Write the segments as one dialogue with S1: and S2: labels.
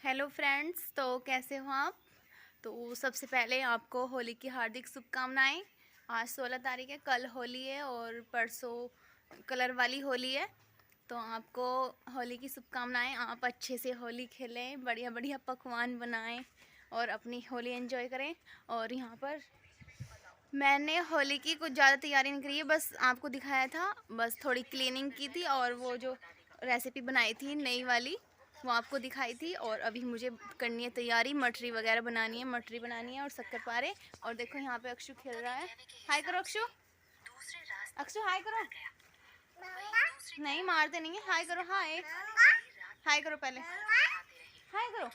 S1: Hello friends, तो कैसे हो आप। तो सबसे पहले आपको होली की हार्दिक शुभकामनाएं। आज 16 तारीख है, कल होली है और परसों कलर वाली होली है। तो आपको होली की शुभकामनाएं। आप अच्छे से होली खेलें, बढ़िया बढ़िया पकवान बनाएं और अपनी होली एंजॉय करें। और यहाँ पर मैंने होली की कुछ ज़्यादा तैयारी नहीं करी है, बस आपको दिखाया था, बस थोड़ी क्लीनिंग की थी और वो जो रेसिपी बनाई थी नई वाली वो आपको दिखाई थी। और अभी मुझे करनी है तैयारी, मटरी वगैरह बनानी है, मटरी बनानी है और शक्करपारे। और देखो यहाँ पे अक्षु खेल रहा है। हाय करो अक्षु। अक्षु हाय करो। नहीं मारते नहीं है, हाय करो। हाय हाय करो पहले, हाय करो।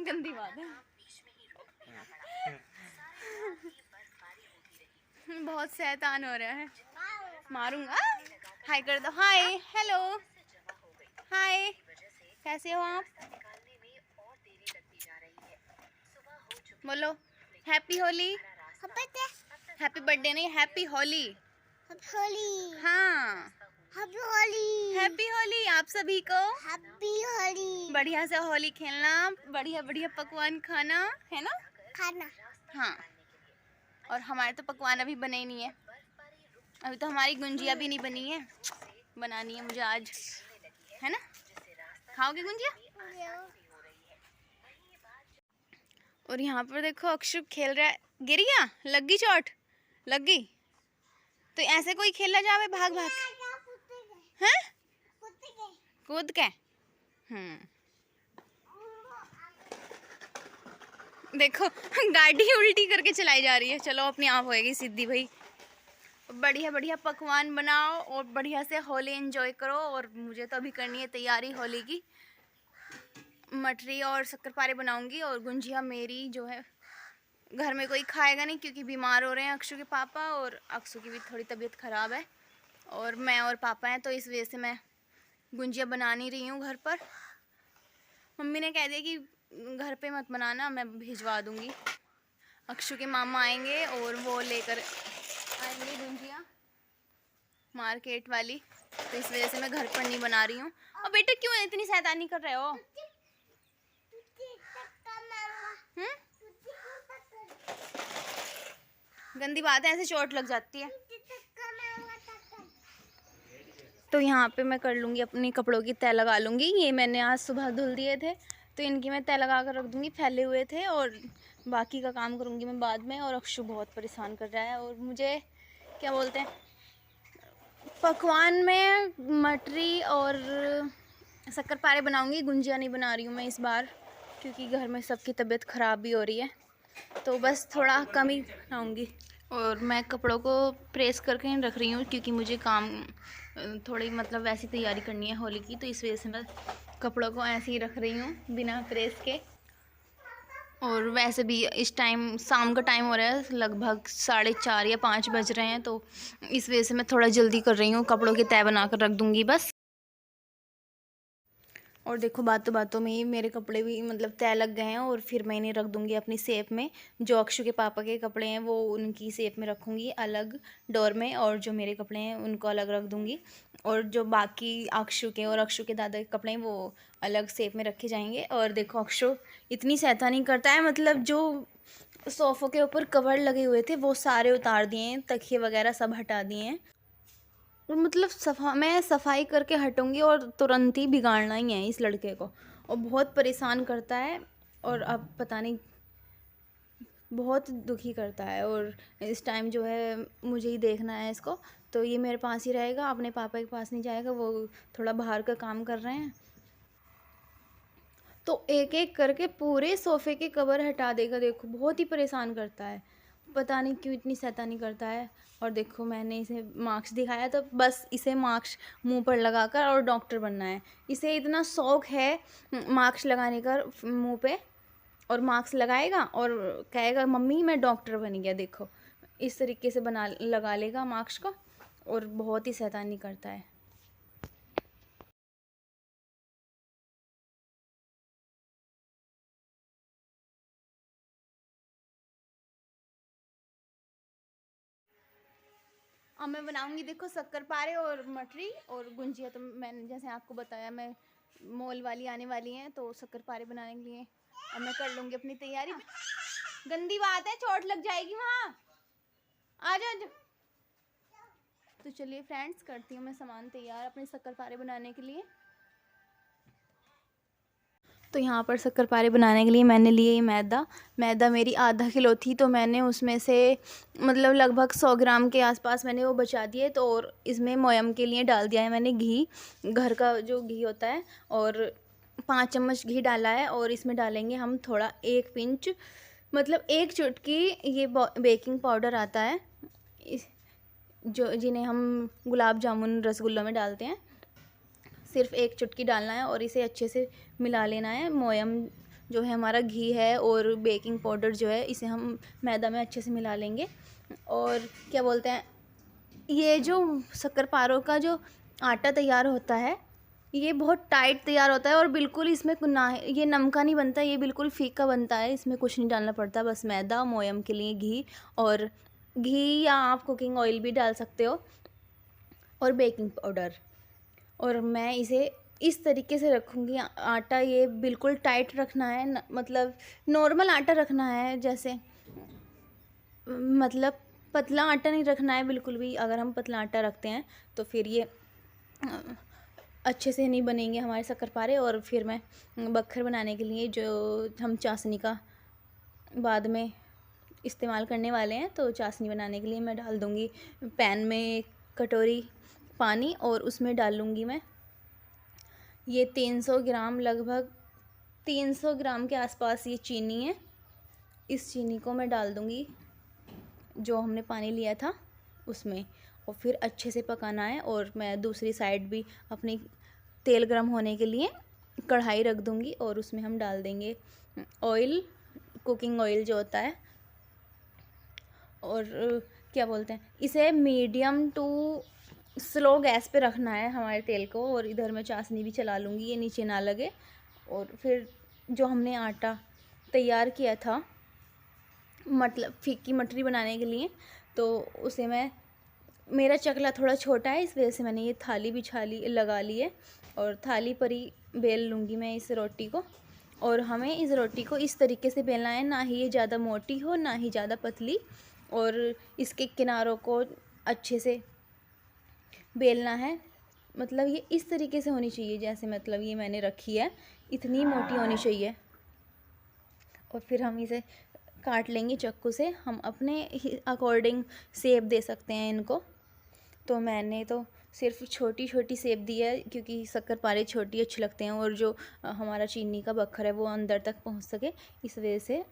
S1: गंदी बात है। बहुत शैतान हो रहा है, मारूंगा। हाय कर दो। हाय हेलो हाय, कैसे हो आप। बोलो हैप्पी होली। हैप्पी बर्थडे नहीं, हैप्पी होली।
S2: होली।
S1: हाँ
S2: हैप्पी होली।
S1: हैप्पी होली आप सभी को।
S2: हैप्पी होली।
S1: बढ़िया से होली खेलना, बढ़िया बढ़िया पकवान खाना है ना।
S2: खाना।
S1: हाँ, और हमारे तो पकवान अभी बने ही नहीं है। अभी तो हमारी गुंजिया भी नहीं बनी है, बनानी है मुझे आज, है ना। खाओगे गुंजिया। और यहाँ पर देखो अक्षु खेल रहा है। गिर गया, लग गई चोट, लग गई। तो ऐसे कोई खेला जावे भाग भाग हैं, कूद के। देखो गाड़ी उल्टी करके चलाई जा रही है। चलो अपनी आप होएगी सीधी भाई। बढ़िया बढ़िया पकवान बनाओ और बढ़िया से होली एंजॉय करो। और मुझे तो अभी करनी है तैयारी होली की। मटरी और शक्करपारे बनाऊंगी और गुंजिया मेरी जो है घर में कोई खाएगा नहीं, क्योंकि बीमार हो रहे हैं अक्षु के पापा, और अक्षु की भी थोड़ी तबीयत ख़राब है और मैं और पापा हैं, तो इस वजह से मैं गुंजिया बना नहीं रही हूँ घर पर। मम्मी ने कह दिया कि घर पे मत बनाना, मैं भिजवा दूँगी। अक्षु के मामा आएंगे और वो लेकर आएंगे गुंजिया मार्केट वाली, तो इस वजह से मैं घर पर नहीं बना रही हूँ। और बेटा क्यों इतनी शैतानी कर रहे हो। गंदी बात है, ऐसे चोट लग जाती है। तो यहाँ पे मैं कर लूँगी अपनी कपड़ों की तय लगा लूँगी। ये मैंने आज सुबह धुल दिए थे, तो इनकी मैं तय लगा कर रख दूँगी, फैले हुए थे। और बाकी का काम करूँगी मैं बाद में। और अक्षु बहुत परेशान कर रहा है। और मुझे क्या बोलते हैं, पकवान में मटरी और शक्करपारे बनाऊँगी, गुंजिया नहीं बना रही हूँ मैं इस बार, क्योंकि घर में सबकी तबीयत ख़राब भी हो रही है, तो बस थोड़ा कम ही बनाऊँगी। और मैं कपड़ों को प्रेस करके रख रही हूँ, क्योंकि मुझे काम थोड़ी मतलब वैसी तैयारी करनी है होली की, तो इस वजह से मैं कपड़ों को ऐसे ही रख रही हूँ बिना प्रेस के। और वैसे भी इस टाइम शाम का टाइम हो रहा है, लगभग 4:30 या 5 बज रहे हैं, तो इस वजह से मैं थोड़ा जल्दी कर रही हूँ। कपड़ों की तय बना कर रख दूँगी बस। और देखो बातों बातों में ही मेरे कपड़े भी मतलब तय लग गए हैं, और फिर मैं इन्हें रख दूँगी अपनी सेप में। जो अक्षु के पापा के कपड़े हैं वो उनकी सेप में रखूँगी अलग डोर में, और जो मेरे कपड़े हैं उनको अलग रख दूँगी। और जो बाकी अक्षु के और अक्षु के दादा के कपड़े हैं वो अलग सेप में रखे जाएंगे। और देखो अक्षु इतनी शैतानी करता है, मतलब जो सोफ़ों के ऊपर कवर लगे हुए थे वो सारे उतार दिए हैं, तकिए वगैरह सब हटा दिए हैं। और मतलब मैं सफाई करके हटूँगी और तुरंत ही बिगाड़ना ही है इस लड़के को, और बहुत परेशान करता है। और अब पता नहीं, बहुत दुखी करता है। और इस टाइम जो है मुझे ही देखना है इसको, तो ये मेरे पास ही रहेगा, अपने पापा के पास नहीं जाएगा, वो थोड़ा बाहर का काम कर रहे हैं। तो एक एक करके पूरे सोफ़े के कवर हटा देगा। देखो बहुत ही परेशान करता है, पता नहीं क्यों इतनी शैतानी करता है। और देखो मैंने इसे मार्क्स दिखाया, तो बस इसे मार्क्स मुंह पर लगाकर और डॉक्टर बनना है। इसे इतना शौक़ है मार्क्स लगाने का मुंह पे, और मार्क्स लगाएगा और कहेगा मम्मी मैं डॉक्टर बन गया। देखो इस तरीके से बना लगा लेगा मार्क्स को, और बहुत ही शैतानी करता है। अब मैं बनाऊंगी देखो शक्करपारे और मटरी और गुंजिया। तो मैंने जैसे आपको बताया, मैं मोल वाली आने वाली हैं तो शक्कर पारे बनाने के लिए अब मैं कर लूँगी अपनी तैयारी। गंदी बात है, चोट लग जाएगी वहाँ। आ जा। तो चलिए फ्रेंड्स, करती हूँ मैं सामान तैयार अपने शक्कर पारे बनाने के लिए। तो यहाँ पर शक्कर पारे बनाने के लिए मैंने लिए ये मैदा मेरी आधा किलो थी, तो मैंने उसमें से मतलब लगभग 100 ग्राम के आसपास मैंने वो बचा दिए। तो और इसमें मोयम के लिए डाल दिया है मैंने घी, घर का जो घी होता है, और 5 चम्मच घी डाला है। और इसमें डालेंगे हम थोड़ा 1 पिंच, मतलब 1 चुटकी ये बेकिंग पाउडर आता है, इस जो जिन्हें हम गुलाब जामुन रसगुल्लों में डालते हैं, सिर्फ 1 चुटकी डालना है और इसे अच्छे से मिला लेना है। मोयम जो है हमारा घी है और बेकिंग पाउडर जो है, इसे हम मैदा में अच्छे से मिला लेंगे। और क्या बोलते हैं, ये जो शक्कर पारों का जो आटा तैयार होता है, ये बहुत टाइट तैयार होता है और बिल्कुल इसमें ना ये नमका नहीं बनता, ये बिल्कुल फीका बनता है। इसमें कुछ नहीं डालना पड़ता, बस मैदा, मोयम के लिए घी, और घी या आप कुकिंग ऑयल भी डाल सकते हो, और बेकिंग पाउडर। और मैं इसे इस तरीके से रखूँगी आटा, ये बिल्कुल टाइट रखना है, मतलब नॉर्मल आटा रखना है, जैसे मतलब पतला आटा नहीं रखना है बिल्कुल भी। अगर हम पतला आटा रखते हैं तो फिर ये अच्छे से नहीं बनेंगे हमारे शक्करपारे। और फिर मैं बक्खर बनाने के लिए जो हम चाशनी का बाद में इस्तेमाल करने वाले हैं, तो चाशनी बनाने के लिए मैं डाल दूँगी पैन में 1 कटोरी पानी, और उसमें डाल लूँगी मैं ये 300 ग्राम, लगभग 300 ग्राम के आसपास ये चीनी है। इस चीनी को मैं डाल दूँगी जो हमने पानी लिया था उसमें, और फिर अच्छे से पकाना है। और मैं दूसरी साइड भी अपनी तेल गरम होने के लिए कढ़ाई रख दूँगी, और उसमें हम डाल देंगे ऑयल, कुकिंग ऑयल जो होता है। और क्या बोलते हैं, इसे मीडियम टू स्लो गैस पे रखना है हमारे तेल को। और इधर मैं चाशनी भी चला लूँगी, ये नीचे ना लगे। और फिर जो हमने आटा तैयार किया था, मतलब फीकी मटरी बनाने के लिए, तो उसे मेरा चकला थोड़ा छोटा है, इस वजह से मैंने ये थाली लगा ली है, और थाली पर ही बेल लूँगी मैं इस रोटी को। और हमें इस रोटी को इस तरीके से बेलना है, ना ही ये ज़्यादा मोटी हो ना ही ज़्यादा पतली, और इसके किनारों को अच्छे से बेलना है। मतलब ये इस तरीके से होनी चाहिए, जैसे मतलब ये मैंने रखी है, इतनी मोटी होनी चाहिए। और फिर हम इसे काट लेंगे चाकू से, हम अपने अकॉर्डिंग शेप दे सकते हैं इनको। तो मैंने तो सिर्फ छोटी छोटी शेप दी है, क्योंकि शक्करपारे छोटी अच्छे लगते हैं, और जो हमारा चीनी का बक्खर है वो अंदर तक पहुंच सके, इस वजह से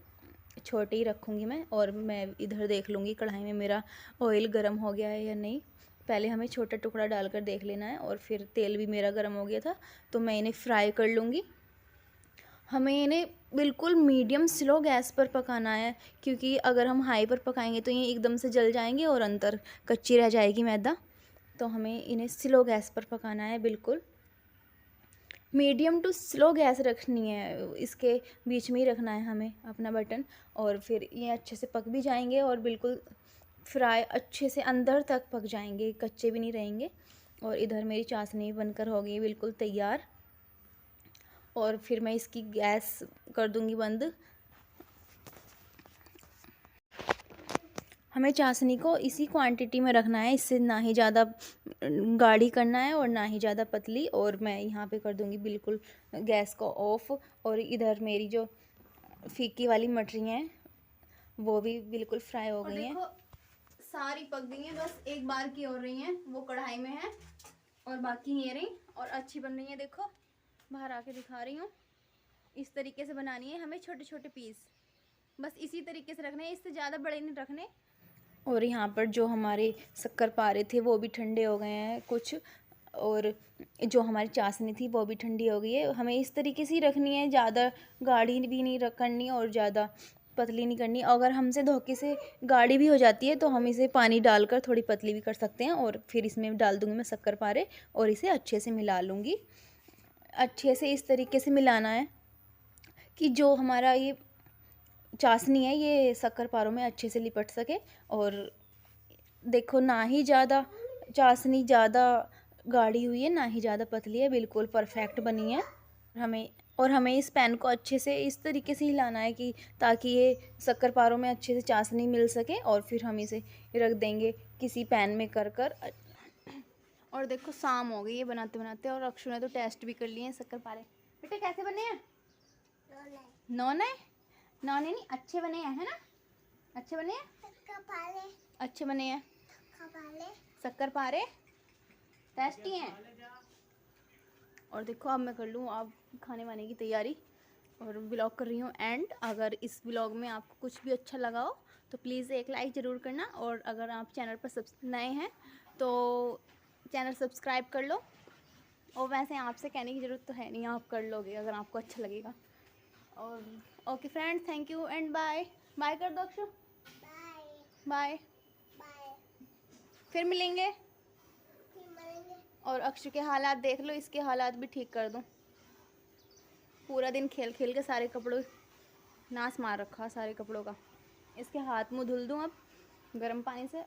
S1: छोटे ही रखूँगी मैं। और मैं इधर देख लूँगी कढ़ाई में मेरा ऑयल गर्म हो गया है या नहीं। पहले हमें छोटा टुकड़ा डालकर देख लेना है। और फिर तेल भी मेरा गर्म हो गया था, तो मैं इन्हें फ्राई कर लूँगी। हमें इन्हें बिल्कुल मीडियम स्लो गैस पर पकाना है, क्योंकि अगर हम हाई पर पकाएंगे तो ये एकदम से जल जाएंगे और अंदर कच्ची रह जाएगी मैदा। तो हमें इन्हें स्लो गैस पर पकाना है, बिल्कुल मीडियम टू स्लो गैस रखनी है, इसके बीच में ही रखना है हमें अपना बटन। और फिर ये अच्छे से पक भी जाएंगे और बिल्कुल फ्राई अच्छे से अंदर तक पक जाएंगे, कच्चे भी नहीं रहेंगे। और इधर मेरी चाशनी बनकर हो गई बिल्कुल तैयार। और फिर मैं इसकी गैस कर दूंगी बंद। हमें चाशनी को इसी क्वांटिटी में रखना है, इससे ना ही ज़्यादा गाढ़ी करना है और ना ही ज़्यादा पतली। और मैं यहाँ पे कर दूंगी बिल्कुल गैस को ऑफ। और इधर मेरी जो फीकी वाली मटरियाँ हैं वो भी बिल्कुल फ्राई हो गई हैं, सारी पक गई हैं, बस एक बार की हो रही हैं, वो कढ़ाई में है और बाकी ये रही और अच्छी बन रही है। देखो बाहर आके दिखा रही हूँ, इस तरीके से बनानी है हमें, छोटे छोटे पीस, बस इसी तरीके से रखने हैं, इससे ज़्यादा बड़े नहीं रखने। और यहाँ पर जो हमारे शक्करपारे थे वो भी ठंडे हो गए हैं कुछ, और जो हमारी चाशनी थी वो भी ठंडी हो गई है। हमें इस तरीके से ही रखनी है, ज़्यादा गाढ़ी भी नहीं करनी और ज़्यादा पतली नहीं करनी। अगर हमसे धोखे से गाढ़ी भी हो जाती है तो हम इसे पानी डालकर थोड़ी पतली भी कर सकते हैं। और फिर इसमें डाल दूँगी मैं शक्करपारे और इसे अच्छे से मिला लूँगी। अच्छे से इस तरीके से मिलाना है कि जो हमारा ये चाशनी है ये शक्करपारों में अच्छे से लिपट सके। और देखो ना ही ज़्यादा चाशनी ज़्यादा गाढ़ी हुई है ना ही ज़्यादा पतली है, बिल्कुल परफेक्ट बनी है। हमें इस पैन को अच्छे से इस तरीके से हिलाना है कि ताकि ये शक्कर पारों में अच्छे से चाशनी मिल सके, और फिर हम इसे रख देंगे किसी पैन में कर कर। और देखो शाम हो गई है बनाते बनाते, और अक्षु ने तो टेस्ट भी कर लिए हैं शक्कर पारे। बेटे कैसे बने हैं? नौने नौने नहीं, अच्छे बने हैं, है ना? अच्छे बने हैं, अच्छे बने हैं शक्कर पारे, टेस्टी हैं। और देखो अब मैं कर लूँ अब खाने वाने की तैयारी, और व्लॉग कर रही हूँ एंड। अगर इस व्लॉग में आपको कुछ भी अच्छा लगा हो तो प्लीज़ एक लाइक ज़रूर करना, और अगर आप चैनल पर नए हैं तो चैनल सब्सक्राइब कर लो। और वैसे आपसे कहने की ज़रूरत तो है नहीं, आप कर लोगे अगर आपको अच्छा लगेगा। और okay friends, thank you and bye. Bye कर दो अक्षु, बाय, फिर मिलेंगे। और अक्षु के हालात देख लो, इसके हालात भी ठीक कर दूँ। पूरा दिन खेल खेल के सारे कपड़ों नाश मार रखा, सारे कपड़ों का। इसके हाथ मुँह धुल दूँ अब गर्म पानी से।